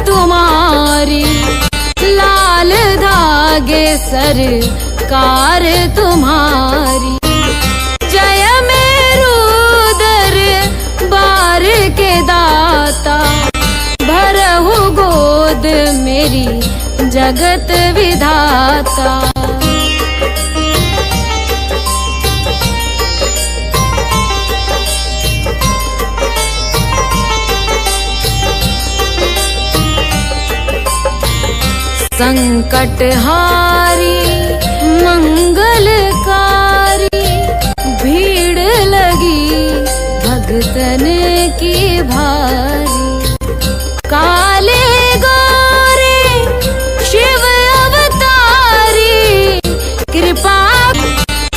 तुम्हारी, लाल धागे सरकार तुम्हारी। जय मेरू दरबार के दाता, भरहु गोद मेरी जगत विधाता। संकटहारी मंगलकारी, भीड़ लगी भगतन की भारी। काले गोरे शिव अवतारी, कृपा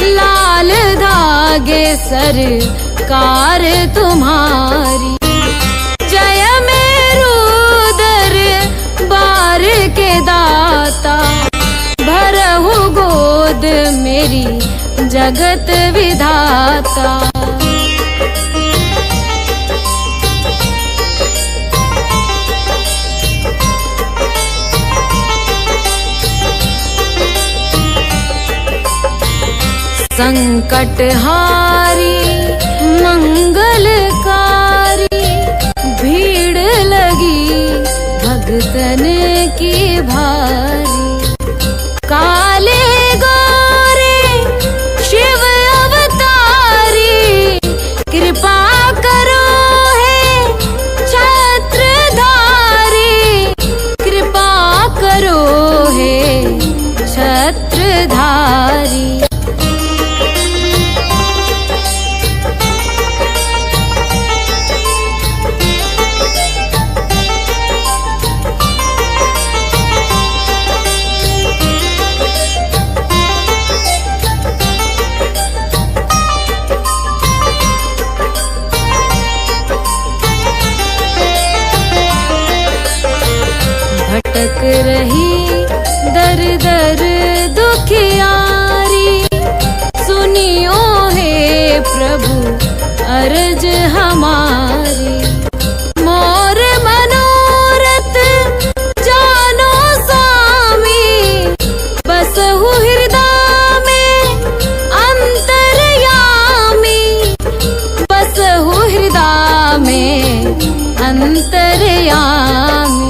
लाल धागे सरकार तुम्हारी। जय मेरू दरबार के दाता, भरहु गोद मेरी जगत विधाता। संकटहारी मंगलकारी, भीड़ लगी भगतन की भारी। काले गोरे शिव अवतारी, कृपा करो हे छत्रधारी। कृपा करो हे छत्रधारी। भटक रही दर दर दुखियारी, सुनियो हे प्रभु अर्ज हमारी। मोर मनोरथ जानो स्वामी, बसहु हृदय में अंतर्यामी। बसहु हृदय में अंतर्यामी।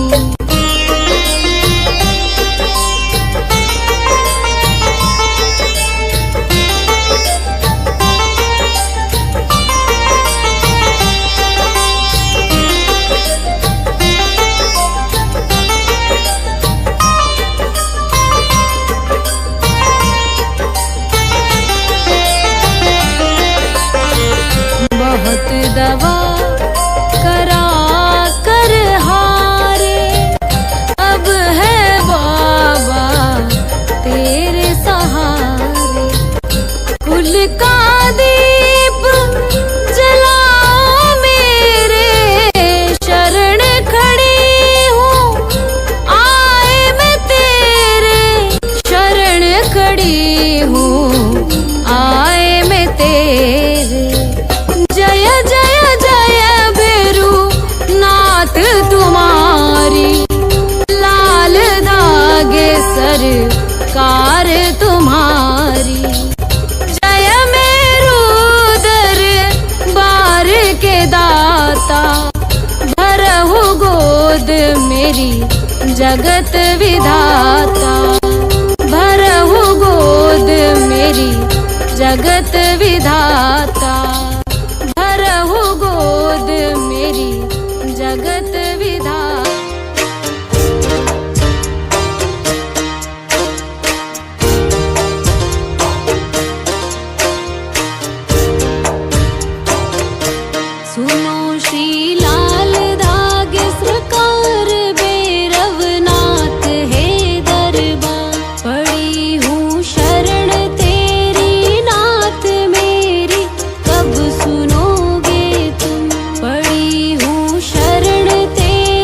बहुत दवा करा कर हारे, अब है बाबा तेरे सहारे। कुल का दीप जलाओ मेरे, शरण खड़ी हूँ आए मैं तेरे। शरण खड़ी हूँ आए मैं तेरे। जय जय जय भैरू नाथ तुम्हारी, लाल धागे सरकार तुम्हारी। जय मेरू दरबार के दाता, भरहु गोद मेरी जगत विधाता। भरहु गोद मेरी जगत विधाता। भरहु गोद मेरी जगत विधाता। सुनो श्री लाल धागे सरकार, भैरवनाथ है दरबार। पड़ी हूँ शरण तेरी नाथ मेरी, कब सुनोगे तुम। पड़ी हूँ शरण तेरी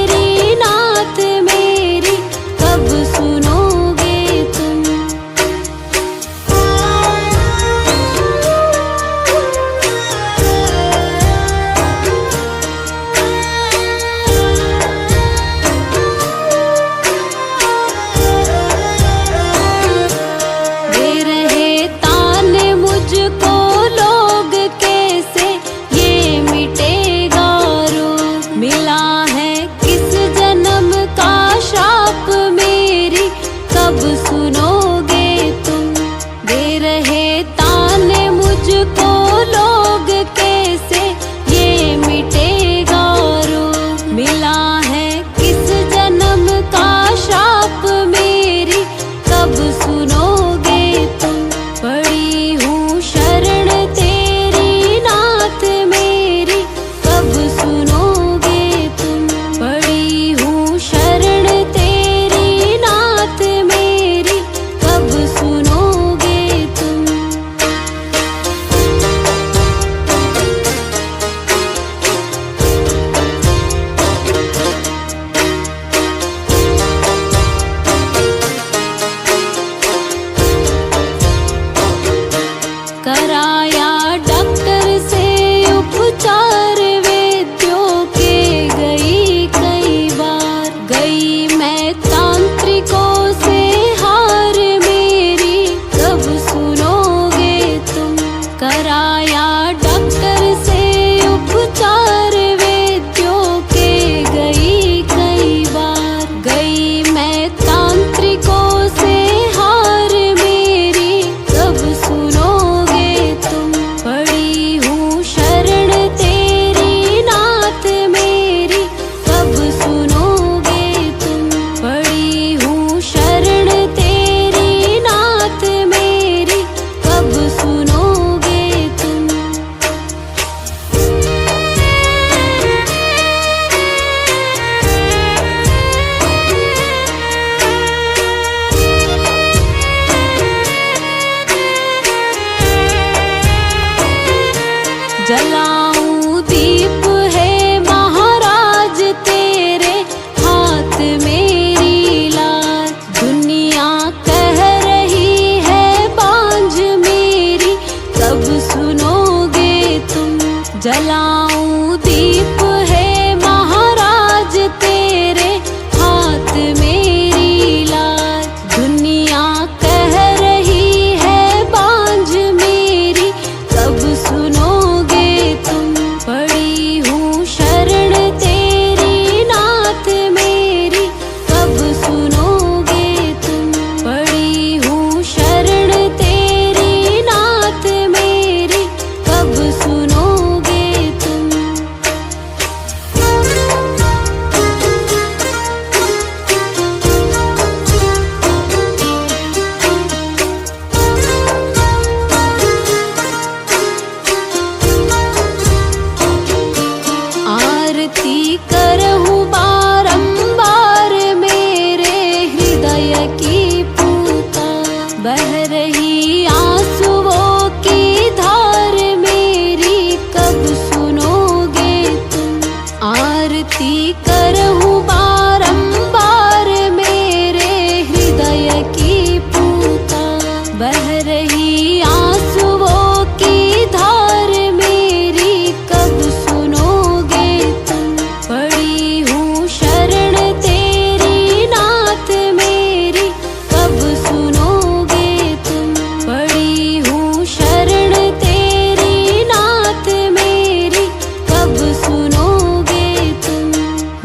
करहूँ बारंबार मेरे हृदय की पुकार। बह रही आंसुओं की धार मेरी कब सुनोगे तुम। पड़ी हूँ शरण तेरी नाथ मेरी कब सुनोगे तुम। पड़ी हूँ शरण तेरी नाथ मेरी कब सुनोगे तुम।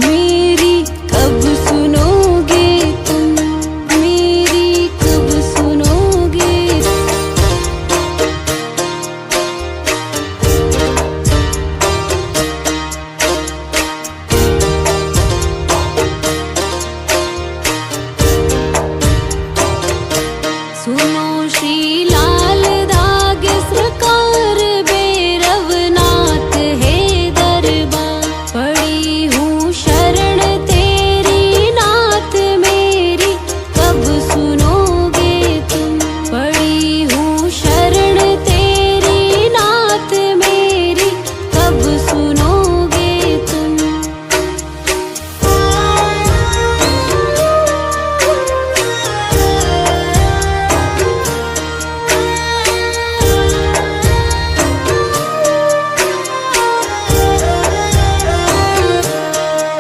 मेरी कब सुनोगे तुम। मेरी कब सुनोगे। सुनो श्री लाल धागे सरकार भैरवनाथ है दरबार। पड़ी हूँ शरण तेरी नाथ मेरी कब सुनोगे तुम। पड़ी हूँ शरण तेरी नाथ मेरी कब सुनोगे तुम।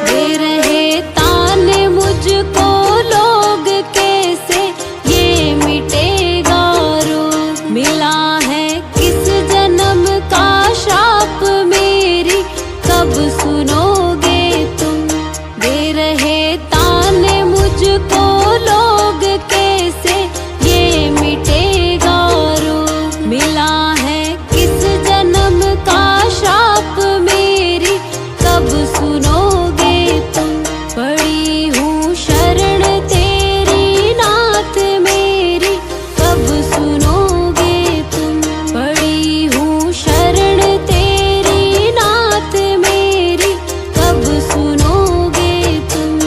दे रहे ताने मुझको लोग कैसे ये मिटेगा रोग। मिला है किस जन्म का श्राप मेरी कब सुनोगे तुम। दे रहे ताने मुझको लोग कैसे ये मिटेगा रोग। मिला है किस जन्म का श्राप मेरी कब सुनोगे तुम। पड़ी हूँ शरण तेरी नाथ मेरी कब सुनोगे तुम। पड़ी हूँ शरण तेरी नाथ मेरी कब सुनोगे तुम।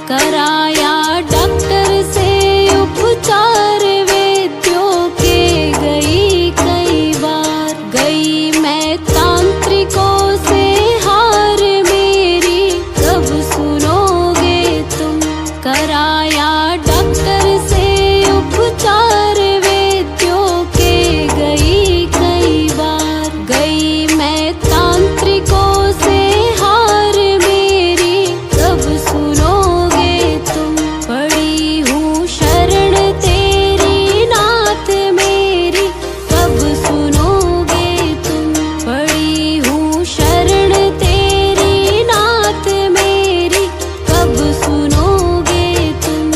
कराया डॉक्टर से उपचार वैद्यों के गई कई बार। गई मैं तांत्रिकों से हार मेरी कब सुनोगे तुम। कराया डॉक्टर से उपचार वैद्यों के गई कई बार। गई मैं तांत्रिकों से हार मेरी कब सुनोगे तुम। पड़ी हूँ शरण तेरी नाथ मेरी कब सुनोगे तुम। पड़ी हूँ शरण तेरी नाथ मेरी कब सुनोगे तुम।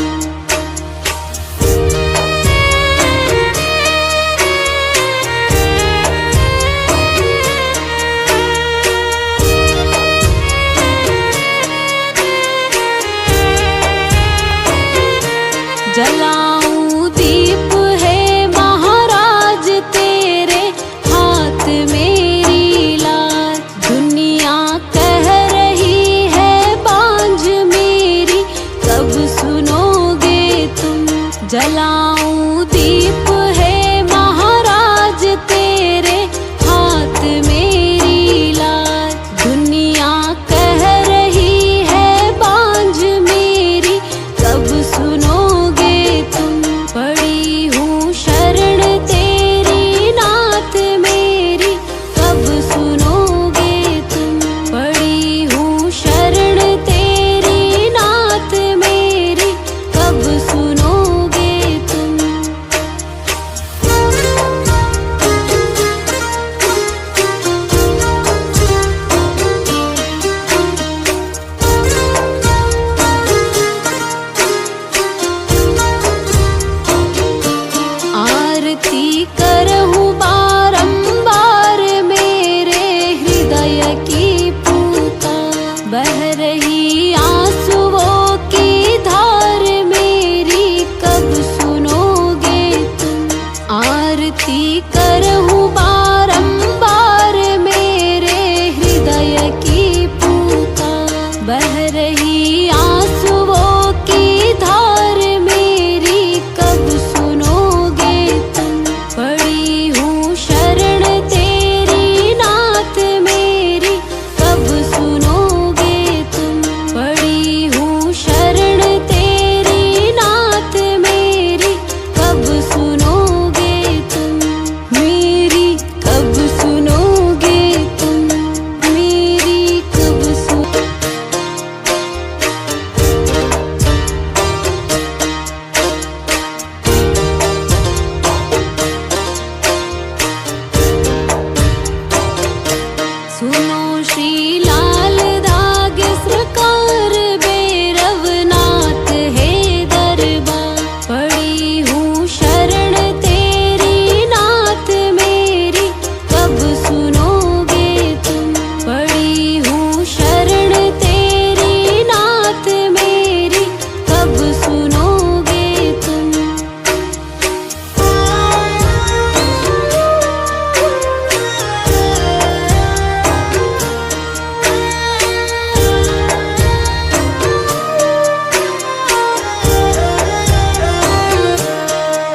जलाऊं दीप है महाराज तेरे हाथ मेरी लाज। दुनिया कह रही है बांझ मेरी कब सुनोगे तुम। जलाऊं दीप है महाराज तेरे हाथ मेरी लाज। दुनिया कह रही है बांझ मेरी कब सुनोगे तुम। पड़ी हूँ शरण तेरी नाथ मेरी कब सुनोगे तुम। पड़ी हूँ शरण तेरी नाथ मेरी कब सुनोगे तुम। आरती करहूँ बारंबार मेरे हृदय की पुकार। बह रही आंसुओं की धार मेरी कब सुनोगे तुम। आरती करहूँ बारंबार मेरे हृदय की पुकार। बह रही आंसुओं की धार मेरी कब सुनोगे तुम। पड़ी हूँ शरण तेरी नाथ मेरी कब सुनोगे तुम। पड़ी हूँ शरण तेरी नाथ मेरी कब सुनोगे तुम। मेरी कब सुनोगे तुम। मेरी कब सुन। सुनो श्री लाल धागे सरकार भैरवनाथ है दरबार। पड़ी हूँ शरण तेरी नाथ मेरी कब सुनोगे तुम। पड़ी हूँ शरण तेरी नाथ मेरी कब सुनोगे तुम।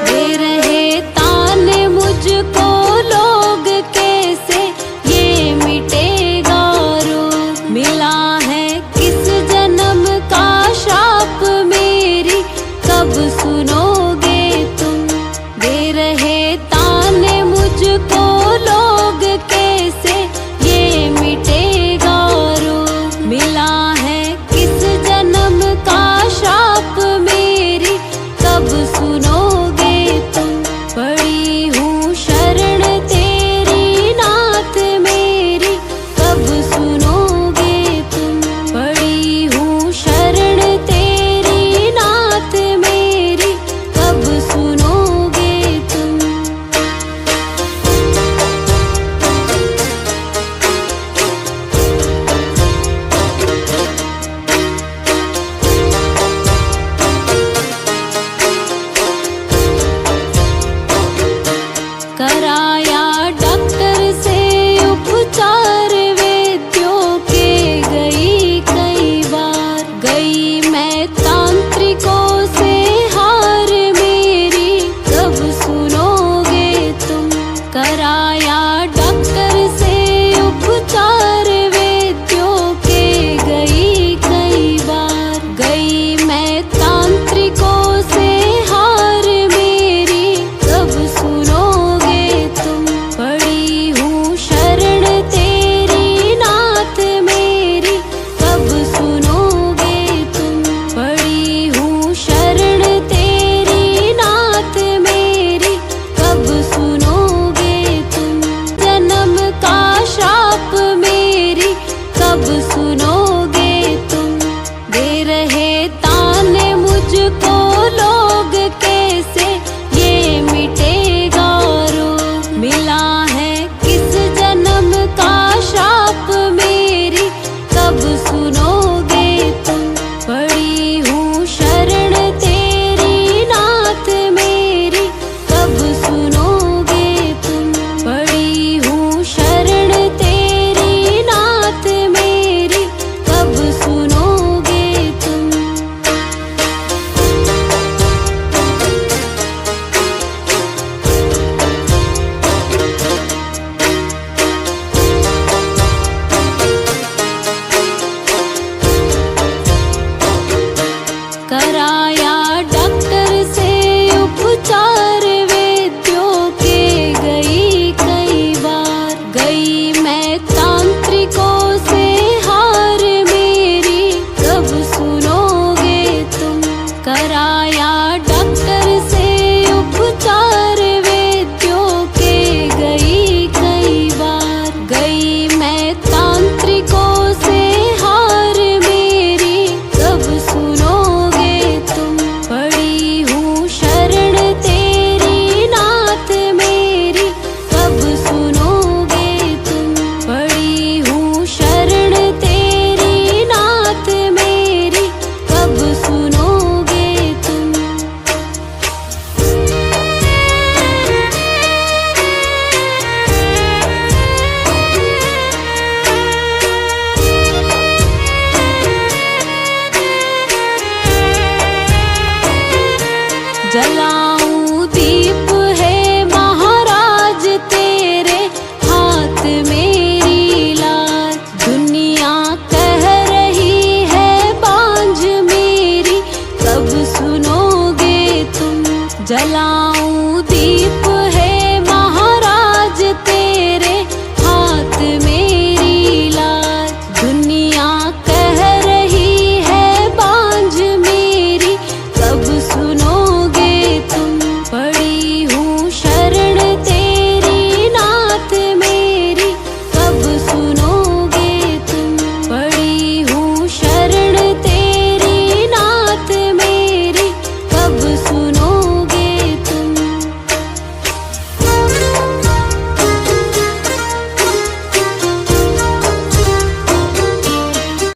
दे रहे ताने मुझको लोग कैसे ये मिटेगा रोग। मिला है किस जन्म का श्राप मेरी कब सुनोगे तुम। दे रहे ताने मुझको लोग कैसे ये मिटेगा रोग। मिला है किस जन्म का श्राप मेरी कब सुनोगे तुम। पड़ी हूँ शरण तेरी नाथ मेरी कब सुनोगे तुम। पड़ी हूँ शरण तेरी नाथ मेरी कब सुनोगे तुम। कराया डॉक्टर से उपचार वैद्यों के गई कई बार। गई मैं तांत्रिकों से हार मेरी कब सुनोगे तुम। कराया डॉक्टर से उपचार वैद्यों के गई कई बार। गई मैं तांत्रिकों से हार मेरी कब सुनोगे तुम। पड़ी हूँ शरण तेरी नाथ मेरी कब सुनोगे तुम। पड़ी हूँ शरण तेरी नाथ मेरी कब सुनोगे तुम। जन्म का श्राप मेरी कब सुनोगे तुम। दे रहे ताने मुझको लोग कैसे ये मिटेगा रोग। मिला है किस जन्म का श्राप मेरी कब सुनोगे तुम। पड़ी हूँ शरण तेरी नाथ मेरी कब सुनोगे तुम। पड़ी हूँ शरण तेरी नाथ मेरी कब सुनोगे तुम। करा